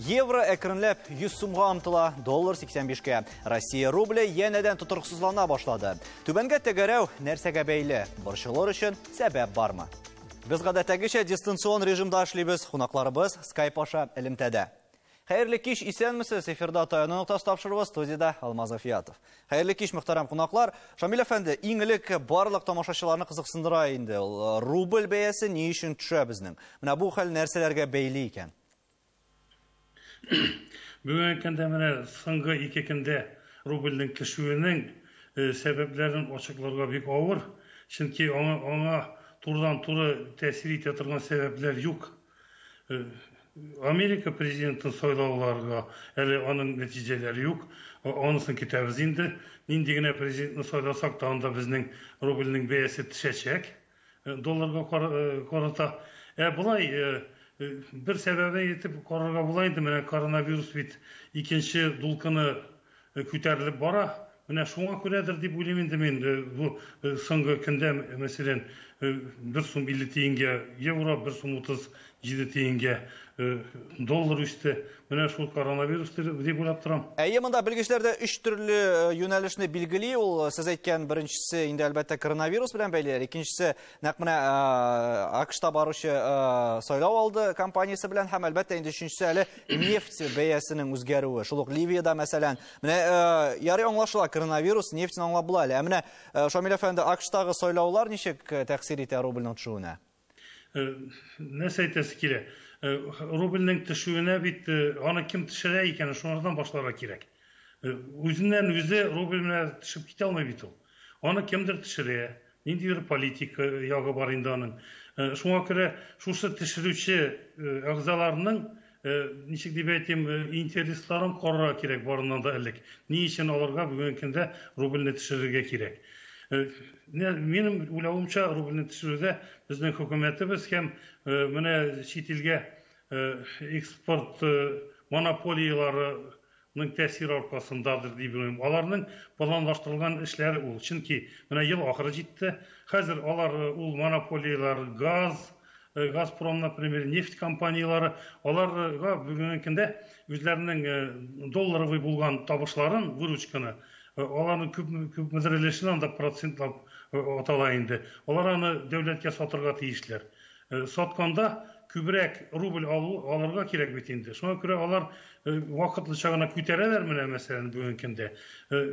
Евро әкренләп 100 сумга омтыла, доллар 85-ке. Россия рубле янәдән тотырыксызлана башлады. Түбәнгә тәгәрәү нәрсәгә бәйле? Борчылыр өчен сәбәп бармы? Без гадәттәгечә дистанцион режимда эшлибез, кунакларыбыз Skype аша элемтәдә. Хәерле кич, исәнмесез? Эфирда таяну нуктасы тапшырыбыз, студияда Алмаз Афиятов. Хәерле кич, мөхтәрәм кунаклар. Шамил әфәнде, иң элек барлык тамашачыларны кызыксындыра инде. Рубль бәясе ни өчен төшә безнең? Менә бу хәл нәрсәләргә бәйле икән? Бүгін көндә менә соңгы 2 көндә рубльнең төшүенең сәбәпләрен ачыкларга бик авыр. Чөнки аңа турыдан-туры тәэсир итә торган сәбәпләр юк. Америка президентын сайлауларга әле аның нәтиҗәләре юк. Анысын көтәбез инде. Нинди генә президентны сайласак та анда безнең рубльнең бәясе төшәчәк. Долларга карата. Булай bir сәбәбе етіп қарарға болайды. Менә коронавирус бит икенче дулкыны күтәрелеп бара. Менә шуңа күрәдер дип уйлыйм инде мен. Бу соңгы көндә мәсәлән 1 сум 50 тиенгә евро, 1 сум 37 тиенгә доллар үсте. Менә шул коронавирус дип уйлап торам. Монда белгечләрдә 3 төрле юнәлешне билгели. Ул сез әйткән беренчесе инде әлбәттә коронавирус белән бәйле, икенчесе нәкъ менә АКШта баручы сайлау алды компаниясе белән һәм әлбәттә инде өченчесе әле нефть бәясенең үзгәрүе. Шул ук Ливиядә мәсәлән. Менә ярый аңлашыла, коронавирус нефтьне аңлап була әле. Менә Шамил әфәнде, АКШтагы сайлаулар ничек тәэсир итә рубльнең төшүенә? Нәрсә әйтәсе килә? Рубльнең төшүенә бит аны кем төшерә икән, шунардан башларга кирәк. Үзеннән үзе рубль белән төшеп китә алмый бит ул. Аны кемдер төшерә, ниндидер политик ягы бар инде аның. Шуңа күрә шушы төшерүче әгъзаларның ничек дип әйтим, интересларын карарга кирәк барыннан да элек. Ни өчен аларга бүгенге көндә рубльне төшерергә кирәк? Минем уйлавымча, рубльне төшерүдә безнең хөкүмәтебез һәм менә чит илгә экспорт монополияларының тәэсире аркасындадыр дип уйлыйм. Аларның планлаштырылган эшләре ул. Чөнки менә ел ахыры җитте. Хәзер алар ул монополиялар Газпром, например, нефть компаниялары, аларга бүгенге көндә үзләренең долларовый булган табышларын, выручканы, аларның күп мөдәрәлешен анда процентлап атала инде. Алар аны дәүләткә сатырга тиешләр. Сатканда күбрәк рубль алырга кирәк бит инде. Шуңа күрә алар вакытлыча гына күтәрәләр менә мәсәлән бүгенге көндә.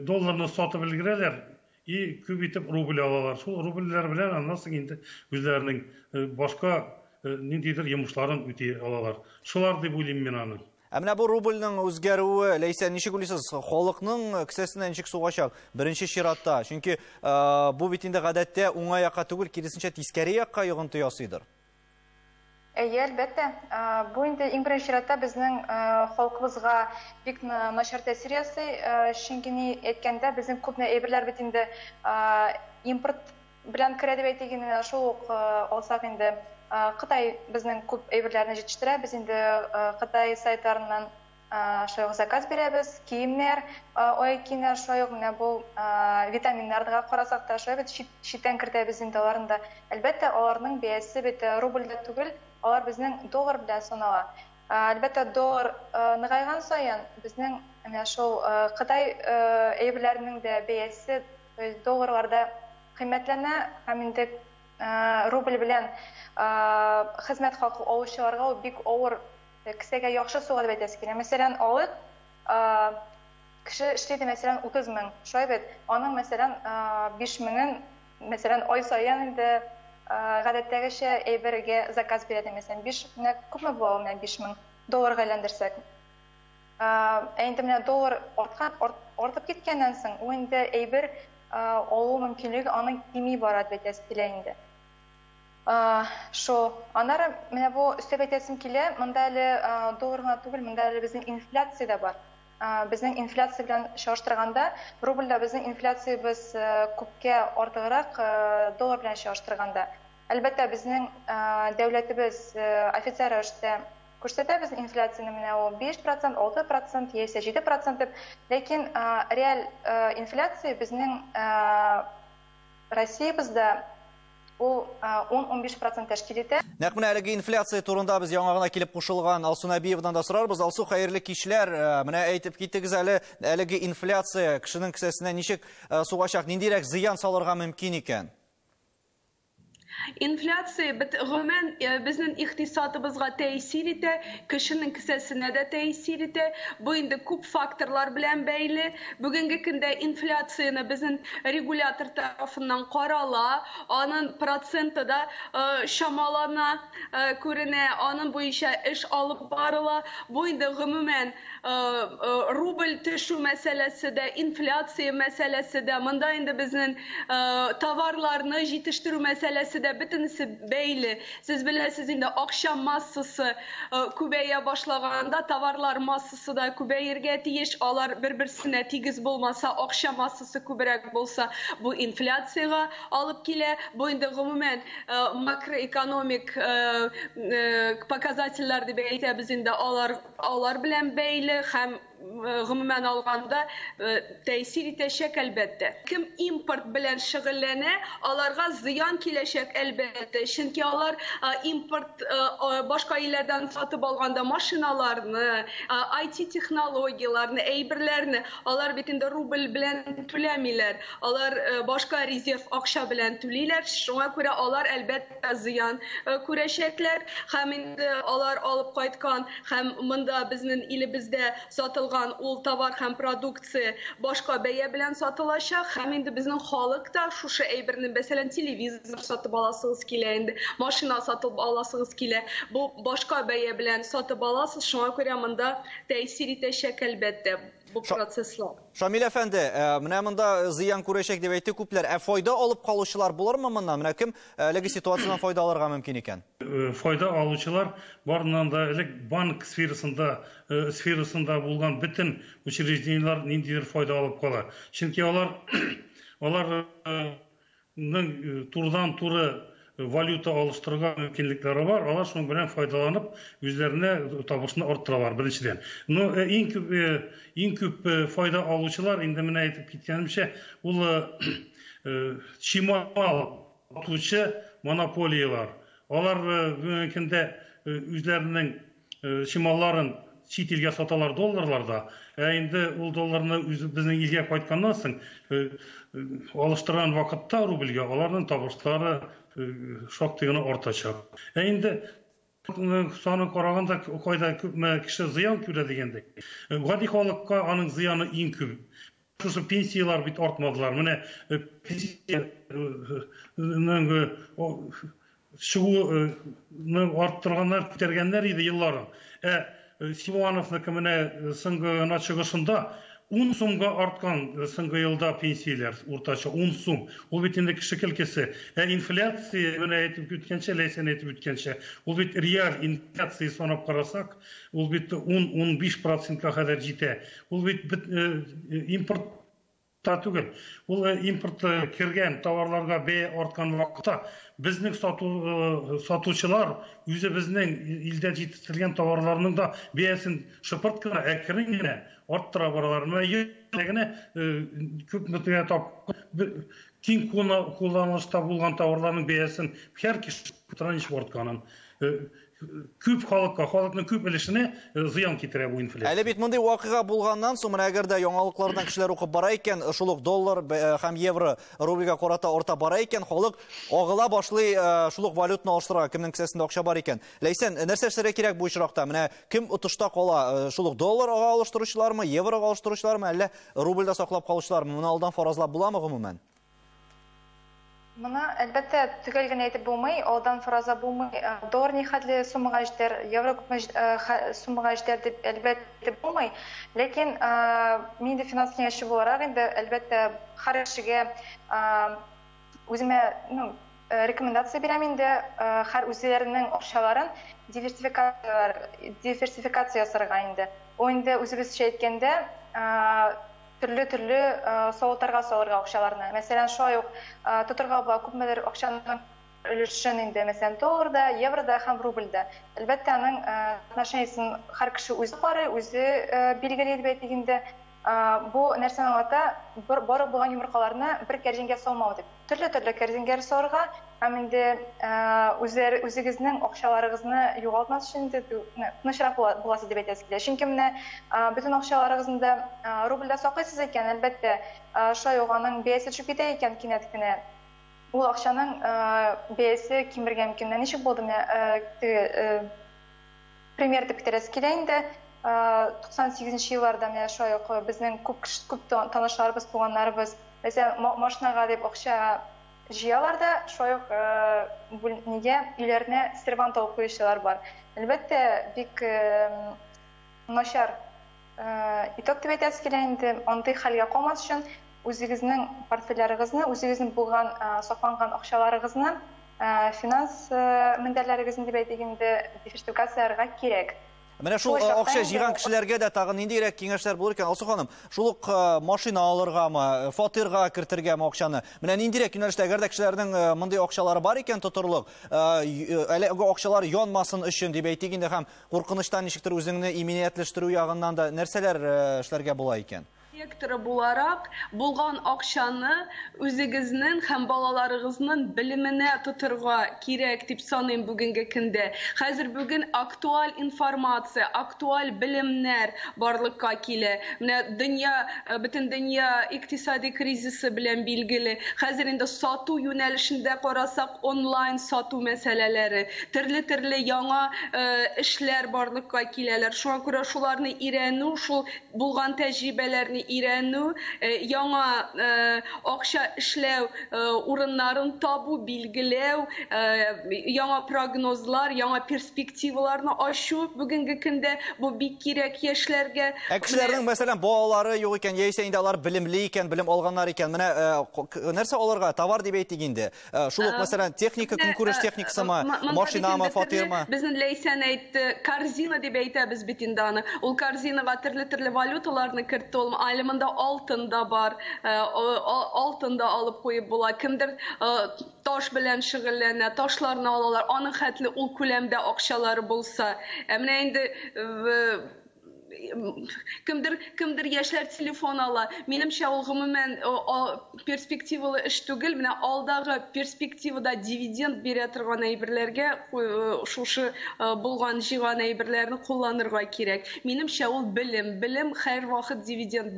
Долларны сатып өлгерәләр и күп итеп рубль алалар. Шул рубльләр белән аннан соң инде үзләренең башка ниндидер йомышларын үти алалар. Шулар дип уйлыйм мин аны. Менә бу рубльнең үзгәрүе, Ләйсән, ничек уйлыйсыз, халыкның кесәсенә ничек сугачак беренче чиратта? Чөнки бу бит инде гадәттә уңай якка түгел, киресенчә тискәре якка йогынты ясыйдыр. Әлбәттә, бу инде иң беренче чиратта безнең халкыбызга бик начар тәэсир ясый. Чөнки ни әйткәндә, безнең күпме әйберләр бит инде импорт белән керә дип әйтегән, шул ук алсак инде Кытай безнең күп әйберләрне җитештерә. Без инде Кытай сайтларыннан шуй заказ бирәбез, киемнәр, ой киемнәр, шуй ук менә бу витаминнарга карасак та шуй бит читтән кертәбез инде аларында. Әлбәттә, аларның бәясе бит рубльдә түгел, алар безнең доллар белән санала. Әлбәттә, доллар ныгайган саен безнең менә шул Кытай әйберләренең дә бәясе долларларда кыйммәтләнә, һәм инде рубль белән хезмәт хакы алучыларга ул бик авыр кесәгә яхшы сугар дип әйтәсе килә. Мәсәлән, алык кеше эшләде мәсәлән 30 мең. Шулай бит, аның мәсәлән 5 меңен мәсәлән ай саен инде гадәттәгечә әйбергә заказ бирә. Мәсәлән, 5 мең күпме була, менә 5 мең долларга әйләндерсәк. Инде менә доллар артып киткәннән соң, ул инде әйбер алу мөмкинлеге аның кими бара дип әйтәсе килә инде. Шо, аннары менә бу өстәп әйтәсем килә, монда әле долларга түгел, монда әле безнең инфляция да бар. Безнең инфляция белән чагыштырганда, рубльдә безнең инфляциябыз күпкә артыграк доллар белән чагыштырганда. Әлбәттә, безнең дәүләтебез официаль рәвештә күрсәтә безнең инфляцияны менә ул 5%, 6% яисә 7% дип, ләкин реаль инфляция безнең Россиябызда ул 10-15% тәшкил итә. Нәкъ менә әлеге инфляция турында без яңа гына килеп кушылган Алсу Нәбиевадан да сорарбыз. Алсу, хәерле кичләр. Менә әйтеп киттегез әлеге инфляция кешенең кесәсенә ничек сугачак, ниндирәк зыян салырга мөмкин икән? Инфляция гомумән безнең икътисадыбызга тәэсир итә, кешенең кесәсенә дә тәэсир итә. Бу инде күп факторлар белән бәйле. Бүгенге көндә инфляцияны безнең регулятор тарафыннан карала, аның проценты да шамалана, күренә, аның буенча эш алып барыла. Бу инде гомумән рубль төшү мәсьәләсе дә, инфляция мәсьәләсе дә, монда инде безнең товарларны җитештерү мәсьәләсе дә бөтенесе бәйле. Siz беләсез инде акча массасы күбәя башлаганда товарлар массасы да күбәергә тиеш. Алар бер-берсенә тигез булмаса, акча массасы күбрәк булса, бу инфляциягә алып килә. Бу инде гомумән макроэкономик показательләр дип әйтәбез инде, алар белән бәйле һәм гомумән алганда тәэсир итәчәк әлбәттә. Кем импорт белән шөгыльләнә, аларга зыян киләчәк әлбәттә. Чөнки алар импорт башка илләрдән сатып алганда машиналарны, IT технологияларны, әйберләрне, алар бит инде рубль белән түләмиләр. Алар башка резерв акча белән түлиләр. Шуңа күрә алар әлбәттә зыян күрәчәкләр. Һәм инде алар алып кайткан һәм монда безнең илебездә сатылган ул товар һәм продукция башка бәя белән сатылачак. Һәм инде безнең халык та шушы әйберне, мәсәлән, телевизор сатып аласыгыз килә, инде машина сатып аласыгыз килә. Бу башка бәя белән сатып аласыз. Шуңа күрә монда тәэсир итәчәк әлбәттә бу процесслар. Шамил әфәнде, менә монда зыян күрәчәк дип әйтте күпләр. Файда алып калучылар булырмы моннан? Менә кем әлеге ситуациянан файда алырга мөмкин икән? Файда алучылар барыннан да элек банк сферасында булган бөтен учреждениялар ниндидер файда алып кала. Чөнки аларның турыдан-туры валюта алыштырырга мөмкинлекләре бар. Алар шуның белән файдаланып, үзләренә табышны арттыралар беренчедән. Но иң күп файда алучылар инде менә әйтеп киткәнемчә, ул чимал сатучы монополиялар. Алар бүгенгә үзләренең чималларын чит илгә саталар долларларда. Инде ул долларны безнең илгә кайтканнан соң алыштырган вакытта рубльгә аларның табышлары шактый гына артачак. Инде саны караганда кайда күпме кеше зыян күрә дигәндә. Гади халыкка аның зыяны иң күп. Шушы пенсиялар бит артмадылар. Менә пенсияның шуны арттырганнар, күтәргәннәр иде елларын. Симоновның менә соңгы чыгышында 10 сумга арткан соңгы елда пенсияләр уртача 10 сум. Ул бит инде кеше килкесе. Инфляция менә әйтеп үткәнчә, ләйсән әйтеп үткәнчә, ул бит реаль инфляция санап карасак, ул бит 10-15%-ка кадәр җитә. Ул бит импорт түгел. Ул импорт кергән товарларга бәя арткан вакытта безнең сатучылар үзе безнең илдә җитештерелгән товарларның да бәясен шыпырт кына, әкрен генә арттыра баралар. Менә күп мөтәгә киң кулланылышта булган товарларның бәясен һәр кеше транш артканын. Күп халыкның күп өлешенә зыян китерә бу инфляция. Әле бит мондый вакыйга булганнан соң, менә әгәр дә яңалыклардан кешеләр укып бара икән, шул ук доллар һәм евро рубльгә карата арта бара икән, халык агыла башлый шул ук валютаны алыштырырга, кемнең кесәсендә акча бар икән. Ләйсән, нәрсә эшләргә кирәк бу очракта? Менә кем утышта кала? Шул ук долларга алыштыручылармы, еврога алыштыручылармы, әллә рубльдә саклап калучылармы? Моны алдан фаразлап буламы гомумән? Моны әлбәттә төгәл генә әйтеп булмый, алдан фараза булмый. Доллар ни хәтле суммага җитәр, евро суммага җитәр дип әлбәттә булмый. Ләкин мин дә финанс киңәшче буларак инде әлбәттә һәр кешегә үземә рекомендация бирәм инде, һәр үзләренең акчаларын диверсификация ясарга инде. Ул инде үзебезчә әйткәндә төрле савыттарга салырга акчаларны. Мәсәлән, шулай ук тотырга була күпмедер акчаның өлешен инде, мәсәлән, долларда, еврода һәм рубльдә. Әлбәттә, аның отношениясын һәр кеше үзе карый, үзе билгели дип әйтик инде. Бу нәрсәне аңлата, бары булган йомыркаларны бер кәрзингә салмау дип. Төрле кәрзингә салырга, һәм инде үзегезнең акчаларыгызны югалтмас өчен тынычрак буласыз дип әйтәсез килә. Чөнки менә бөтен акчаларыгызны рубльдә саклыйсыз икән, әлбәттә, шулай ук аның бәясе төшеп китә икән кинәт кенә. Ул акчаның бәясе кимергән мөмкин. Ничек булды менә пример дип китерәсе килә инде. 98 елларда менә шулай ук безнең күп танышларыбыз, туганнарыбыз, мәсәлән, машинага дип акча җыялар да, шулай ук нигә өйләренә сервант алып куючылар бар. Әлбәттә, бик начар иток дип әйтәсе килә инде. Андый хәлгә калмас өчен үзегезнең портфельләрегезне, үзегезнең булган сакланган акчаларыгызны, финанс мендәрләрегезне дип әйтик инде, диверсификацияләргә кирәк. Менә шул акча җыйган кешеләргә дә тагын ниндирәк киңәшләр булыр икән? Алсу ханым, шул ук машина алыргамы, фатирга кертергәме акчаны? Менә ниндирәк юнәлештә, әгәр дә кешеләрнең мондый акчалары бар икән тотырлык, әлеге акчалар янмасын өчен дип әйтик инде, һәм куркыныштан ничектер үзеңне иминиятләштерү ягыннан да нәрсәләр эшләргә була икән? Секторы буларак булган акчаны үзегезнең һәм балаларыгызның белеменә тотырга кирәк дип саныйм бүгенге көндә. Хәзер бүген актуаль информация, актуаль белемнәр барлыкка килә. Менә бөтен дөнья икътисади кризисы белән билгеле. Хәзер инде сату юнәлешендә карасак, онлайн сату мәсьәләләре, төрле яңа эшләр барлыкка киләләр. Шуңа күрә шуларны өйрәнү, шул булган тәҗрибәләрне өйрәнү, яңа акча эшләү урыннарын табу, билгеләү, яңа прогнозлар, яңа перспективаларны ачу бүгенге көндә бу бик кирәк яшьләргә. Кешеләрнең, мәсәлән, балалары юк икән, яисә инде алар белемле икән, белем алганнар икән. Менә нәрсә алырга? Товар дип әйтик инде. Шул ук, мәсәлән, техника, көнкүреш техникасымы, машинамы, фатирмы? Безнең Ләйсән әйтте, корзина дип әйтәбез бит инде аны. Ул корзинага төрле валюталарны кертте, ул алымында алтын да бар, алтын да алып куеп була. Кемдер таш белән шөгыльләнә, ташларны алалар, аның хәтле ул күләмдә акчалары булса. Менә инде кемдер яшьләр телефон ала. Минемчә, ул гомумән перспективалы эш түгел. Менә алдагы перспективада дивиденд бирә торган әйберләргә шушы булган җыйган әйберләрне кулланырга кирәк. Минемчә, ул белем һәр вакыт дивиденд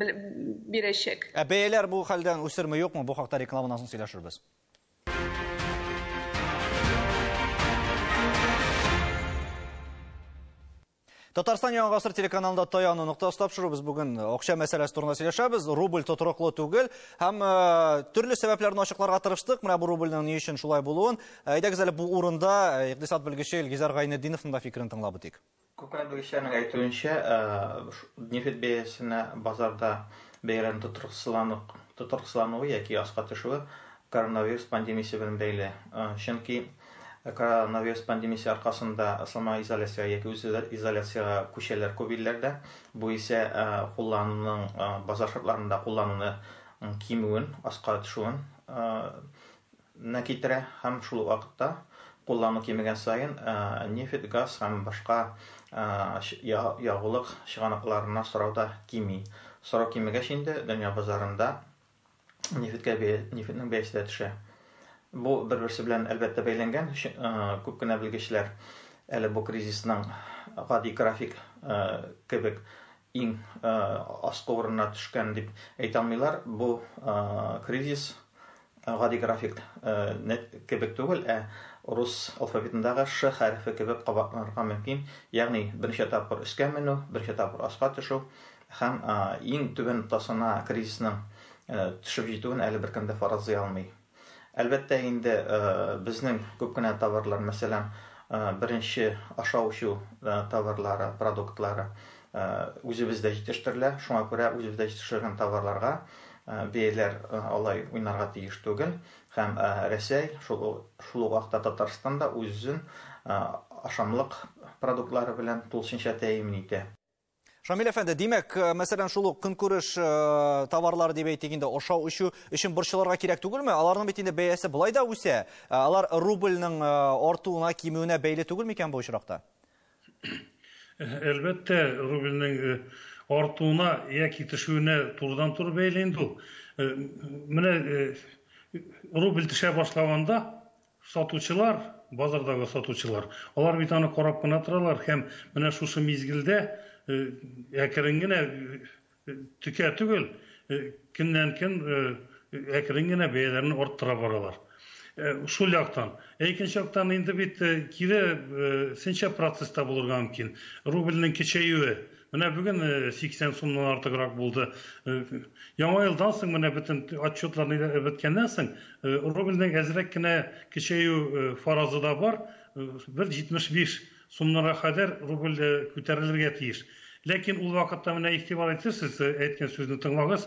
бирәчәк. Бәяләр бу хәлдән үсерме, юкмы? Бу хакта рекламадан соң сөйләшербез. Татарстан Яңа гасыр телеканалында таяну нокта ұстап жүрбез. Бүген акча мәсьәләсе турында сөйләшәбез. Рубль тотрыклы түгел һәм төрле сәбәпләрне ачыкларга тырыштык. Менә бу рубльнең ни өчен шулай булуын. Әйдәгез әле бу урында икътисад белгече Илгизар Гайнетдиновның да фикерен тыңлап үтик. Күпкенә белгечләрнең әйтүенчә, нефть бәясенә базарда бәяләрнең тотрыксызлануы яки аска төшүе коронавирус пандемиясе белән бәйле. Чөнки коронавирус пандемиясе аркасында ысылма изоляцияга яки үз изоляцияга күчәләр күп илләрдә. Бу исә куллануның базар шартларында куллануны кимүен, аска төшүен китерә һәм шул вакытта куллану кимегән сайын нефть, газ һәм башка ягулык чыганакларына сорау да кими. Сорау кимегәч инде дөнья базарында нефтьнең бәясе төшә. Бу бер-берсе белән әлбәттә бәйләнгән. Күп кенә белгечләр әле бу кризисның гади график кебек иң аскы урынына төшкән дип әйтә алмыйлар. Бу кризис гади график кебек түгел, рус алфавитындагы Ш хәрефе кебек кабатланырга мөмкин. Ягъни беренче тапкыр өскә менү, беренче тапкыр аска төшү һәм иң түбән тасына кризисның төшеп җитүен әле беркем дә фаразлый алмый. Әлбәттә инде безнең күп кенә товарлар, мәсәлән, беренче ашау-эчү товарлары, продуктлары үзебездә җитештерелә. Шуңа күрә үзебездә җитештерелгән товарларга бәяләр алай уйнарга тиеш түгел. Һәм Рәсәй, шул вакытта Татарстан да үзен ашамлык продуктлары белән тулысынча тәэмин итә. Шамил әфәнде, димәк, мәсәлән, шул көнкүреш товарлары дип әйтик инде, ашау-эчү өчен борчылырга кирәк түгелме? Аларның бит инде бәясе булай да үсә. Алар рубльнең артуына, кимүенә бәйле түгелме икән бу очракта? Әлбәттә, рубльнең артуына яки төшүенә турыдан-туры бәйләнде ул. Менә рубль төшә башлаганда сатучылар, базардагы сатучылар, алар бит аны карап кына торалар һәм менә шушы мизгелдә әкрен генә төкә түгел, көннән-көн әкрен генә бәяләрне арттыра баралар. Шул яктан. Икенче яктан инде бит кире сенчә процесста булырга мөмкин. Рубльнең кичәюе менә бүген 80 сумнан артыграк булды. Яңа елдан соң менә бөтен отчетларны беткәннән соң рубльнең әзрәк кенә кичәю фаразы да бар. 1.75 сумнарга кадәр рубль күтәрелергә тиеш. Ләкин ул вакытта менә игътибар итсез, әйткән сүзне тыңлагыз,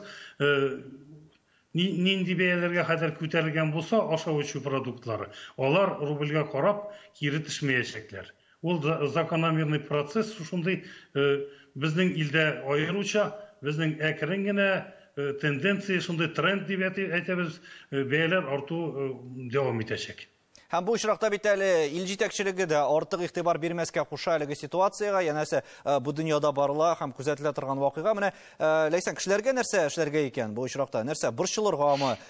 нинди бәяләргә кадәр күтәрелгән булса, ашаучы продуктлары, алар рубльгә карап кире төшмәячәкләр. Ул закономерный процесс, шундый безнең илдә аеруча, безнең әкрен генә тенденция, шундый тренд дип әйтәбез, бәяләр арту дәвам итәчәк. Һәм бу очракта бит әле ил җитәкчелеге дә артык игътибар бирмәскә куша әлеге ситуациягә, янәсе бу дөньяда барыла һәм күзәтелә торган вакыйга. Менә Ләйсән, кешеләргә нәрсә эшләргә икән бу очракта? Нәрсә борчылыргамы?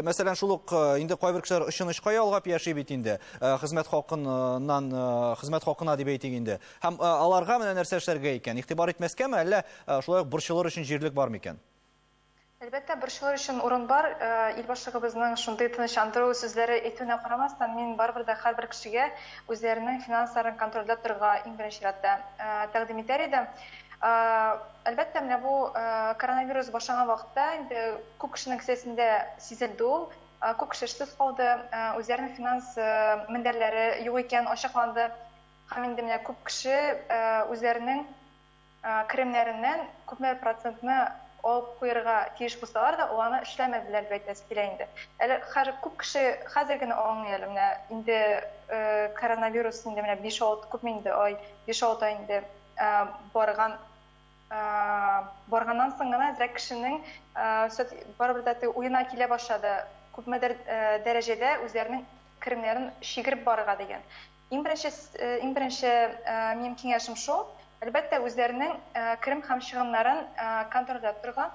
Мәсәлән, шул ук инде кайбер кешеләр ышанычка ялгап яши бит инде. Хезмәт хакына дип әйтик инде. Һәм аларга менә нәрсә эшләргә икән? Игътибар итмәскәме, әллә шулай ук борчылыр өчен җирлек бармы икән? Әлбәттә, борчылыр өчен урын бар. Ил башлыгыбызның шундый тынычландыру сүзләре әйтүенә карамастан, мин барыбер дә һәрбер кешегә үзләренең финансларын контрольләп торырга иң беренче чиратта тәкъдим итәр идем. Әлбәттә, менә бу коронавирус башланган вакытта инде күп кешенең кесәсендә сизелде ул. Күп кеше эшсез калды, үзләренең финанс мендәрләре юк икән ачыкланды. Һәм инде менә күп кеше үзләренең керемнәреннән күпмәр процентны алып куярга тиеш булсалар да, ул аны эшләмәделәр дип әйтәсе килә инде. Әле күп кеше хәзер генә аңлый, менә инде коронавирус инде менә 5-6 күпме инде 5-6 ай инде барганнан соң гына әзрәк кешенең барыбер дә уена килә башлады. Күпмедер дәрәҗәдә үзләренең керемнәрен шигереп барырга дигән. Иң беренче минем киңәшем шул. Әлбәттә, үзләренең керем һәм чыгымнарын контрольләп торган.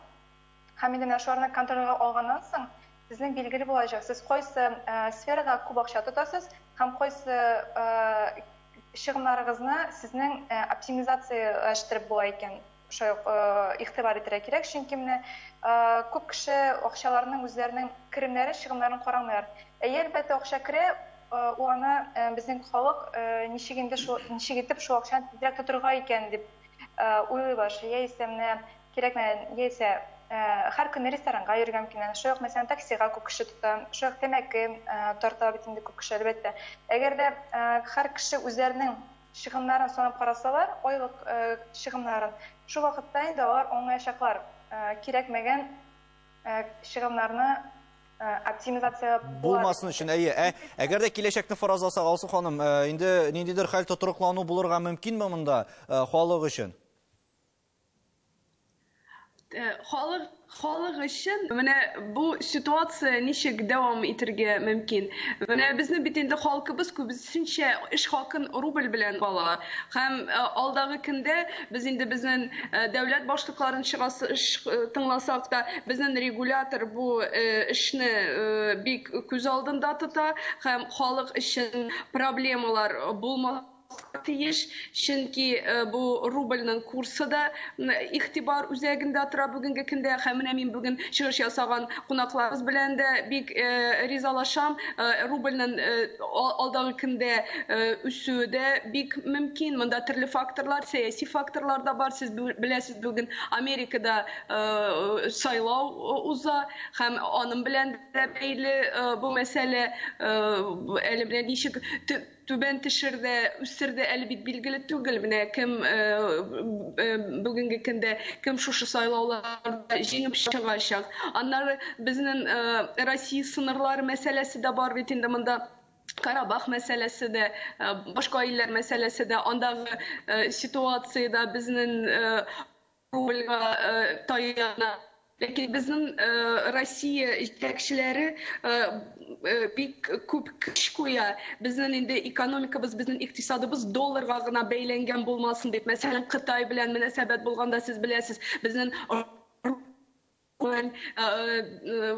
Һәм инде шуларны контрольгә алганнан соң, сезнең билгеле булачак, сез кайсы сферага күп акча тотасыз, һәм кайсы чыгымнарыгызны сезнең оптимизацияләштереп була икән. Шуй игътибар итәргә кирәк, чөнки менә күп кеше акчаларның үзләренең керемнәре, чыгымнарын карамыйлар. Әлбәттә, акча керә, ул аны безнең халык ничек итеп шул акчаны тизрәк тоторга икән дип уйлый башлый. Яисә менә кирәкмәгән, яисә һәр көнне ресторанга йөргән мөмкин. Шуй ук мәсәлән таксига күп кеше тота, шуй ук тәмәке тарта бит инде күп кеше әлбәттә. Әгәр дә һәр кеше үзләренең чыгымнарын санап карасалар, айлык чыгымнарын, шул вакытта инде алар аңлаячаклар кирәкмәгән чыгымнарны оптимизация булмасын өчен. Әгәр дә киләчәкне фаразласак, Алсу ханым, инде ниндидер хәл тотрыклану булырга мөмкинме монда халык өчен? Халык өчен менә бу ситуация ничек дәвам итәргә мөмкин? Менә безнең бит инде халкыбыз күбесенчә эш хакын рубль белән ала. Һәм алдагы көндә без инде безнең дәүләт башлыкларын тыңласак та, безнең регулятор бу эшне бик күз алдында тота һәм халык өчен проблемалар булмас тиеш, чөнки бу рубльнең курсы да игътибар үзәгендә тора бүгенге көндә. Һәм менә мин бүген чыгыш ясаган кунакларыбыз белән дә бик ризалашам. Рубльнең алдагы көндә үсүе дә бик мөмкин. Монда төрле факторлар, сәяси факторлар да бар. Сез беләсез, бүген Америкада сайлау уза һәм аның белән дә бәйле бу мәсьәлә әле белән ничек түбән төшерде, үстерде әле бит билгеле түгел. Менә кем бүгенге көндә кем шушы сайлауларда җиңеп чыгачак. Аннары безнең Россия сынырлары мәсьәләсе дә бар бит инде монда. Карабах мәсьәләсе дә, башка илләр мәсьәләсе дә, андагы ситуациядә безнең рубльгә таяна Ләкин безнең Россия җитәкчеләре бик күп көч куя. Безнең инде экономикабыз, безнең икътисадыбыз долларга гына бәйләнгән булмасын дип. Мәсәлән, Кытай белән мөнәсәбәт булганда сез беләсез, безнең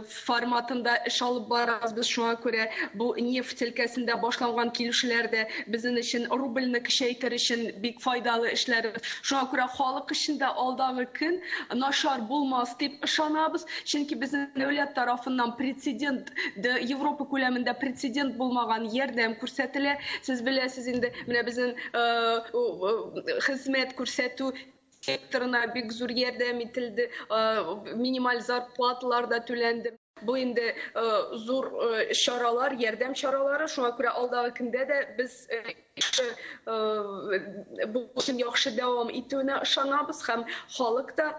форматында эш алып барабыз. Без шуңа күрә бу нефть өлкәсендә башланган килешүләрдә безнең өчен рубльне көчәйтер өчен бик файдалы эшләр. Шуңа күрә халык өчен дә алдагы көн начар булмас дип ышанабыз. Чөнки безнең дәүләт тарафыннан прецедент, Европа күләмендә прецедент булмаган ярдәм күрсәтелә. Сез беләсез инде, менә безнең хезмәт күрсәтү секторына бик зур ярдәм ителде, минималь зарплаталар да түләнде. Бу инде зур чаралар, ярдәм чаралары, шуңа күрә алдагы көндә дә без бу эшне яхшы дәвам итүенә ышанабыз һәм халык да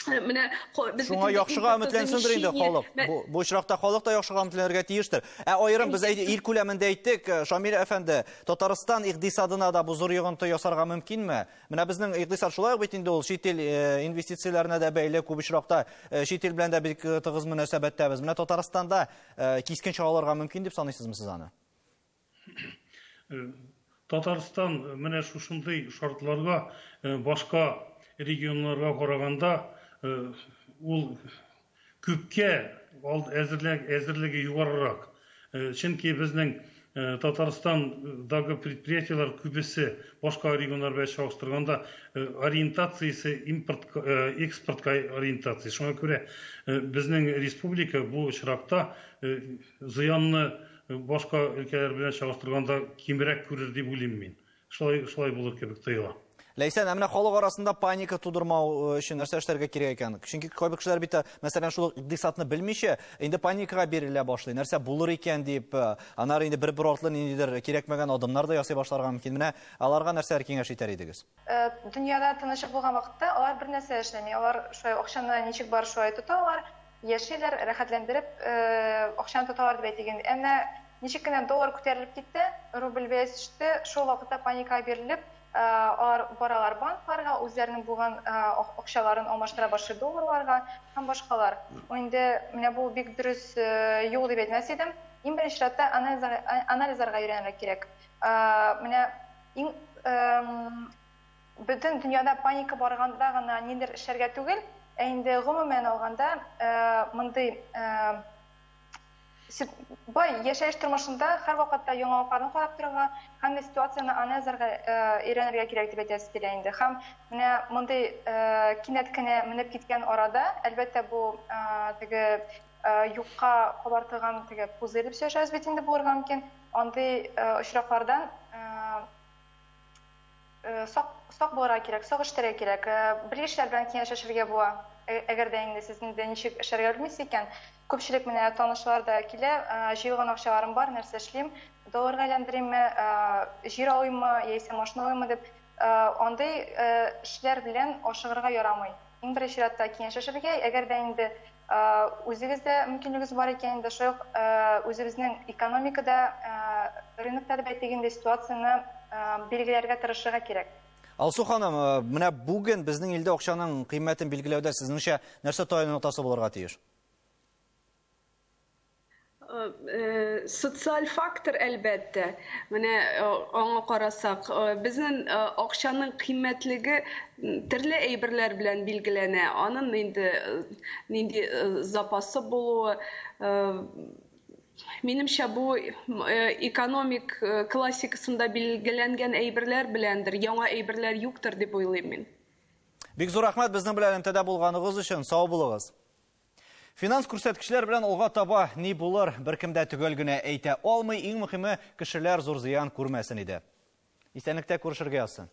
Шуңа яхшыга өметләнсендер инде халык. Бу очракта халык та яхшыга өметләнергә тиештер. Аерым без ил күләмендә әйттек, Шамил әфәнде, Татарстан икътисадына да бу зур йогынты ясарга мөмкинме? Менә безнең икътисад шулай ук бит инде ул чит ил инвестицияләренә дә бәйле, күп очракта чит ил белән дә бик тыгыз мөнәсәбәттәбез. Менә Татарстанда кискен чыгаларга мөмкин дип саныйсызмы сез аны? Татарстан менә шушындый шартларга башка регионнарга караганда ул күпкә әзерлеге югарырак. Чөнки безнең Татарстандагы предприятиялар күбесе башка регионнар белән чагыштырганда ориентациясе экспортка ориентация. Шуңа күрә безнең республика бу очракта зыянны башка өлкәләр белән чагыштырганда кимрәк күрер дип уйлыйм мин. Шулай булыр кебек тоела. Ләйсән, менә халык арасында паника тудырмау өчен нәрсә эшләргә кирәк икән? Чөнки күп кешеләр бит, мәсәлән, шул икътисадны белмичә, инде паникага бирелә башлый. Нәрсә булыр икән дип, аннары инде бер артлы ниндидер кирәкмәгән адымнар да ясый башларга мөмкин. Менә аларга нәрсәләр киңәш итәр идегез? Дөньяда тынычлык булган вакытта алар бер нәрсә эшләми. Алар шулай акчаны ничек бар шулай тоталар, яшиләр, рәхәтләндереп акчаны тоталар дип әйтгән. Әмма ничек кенә доллар күтәрелеп китте, рубль бәясе төште, шул вакытта паникага бирелеп алар баралар банкларга, үзләренең булган акчаларын алмаштыра башлый долларларга һәм башкалар. Инде менә бу бик дөрес юл дип әйтмәс идем. Иң беренче чиратта анализларга өйрәнергә кирәк. Менә бөтен дөньяда паника барганда гына ниндер эшләргә түгел, инде гомумән алганда мондый бай яшәеш тормышында һәр вакытта яңалыкларны карап торырга һәм ситуацияны анализларга өйрәнергә кирәк дип әйтәсе килә инде. Һәм менә мондый кинәт кенә менеп киткән арада, әлбәттә бу теге юкка кабартылган теге пузырь дип сөйләшәбез бит инде булырга мөмкин. Андый очраклардан сак булырга кирәк, сак эшләргә кирәк. Бер эшләр белән киңәшләшергә була. Әгәр дә инде сез инде ничек эшләргә белмисез икән, күпчелек менә танышлар да килә, җыелган акчаларым бар, нәрсә эшлим, долларга әйләндеримме, җир алыйммы, яисә машина алыйммы дип, андый эшләр белән ашыгырга ярамый. Иң беренче чиратта киңәшләшергә, әгәр дә инде үзегездә мөмкинлегегез бар икән, инде шул үзебезнең экономикада, рынокта дип әйтгәндә ситуацияны билгеләргә тырышырга кирәк. Алсу ханым, менә бүген безнең илдә акчаның кыйммәтен билгеләүдә сезнеңчә нәрсә таяну нотасы булырга тиеш? Социаль фактор әлбәттә. Менә аңа карасак, безнең акчаның кыйммәтлеге төрле әйберләр белән билгеләнә. Аның нинди запасы булуы, минемчә бу экономик классикасында билгеләнгән әйберләр беләндер, яңа әйберләр юктыр дип уйлыйм мин. Бик зур рәхмәт безнең белән элемтәдә булганыгыз өчен. Сау булыгыз. Финанс күрсәткечләр белән алга таба ни булыр, беркем дә төгәл генә әйтә алмый, иң мөһиме кешеләр зур зыян күрмәсен иде. Исәнлектә күрешергә язсын.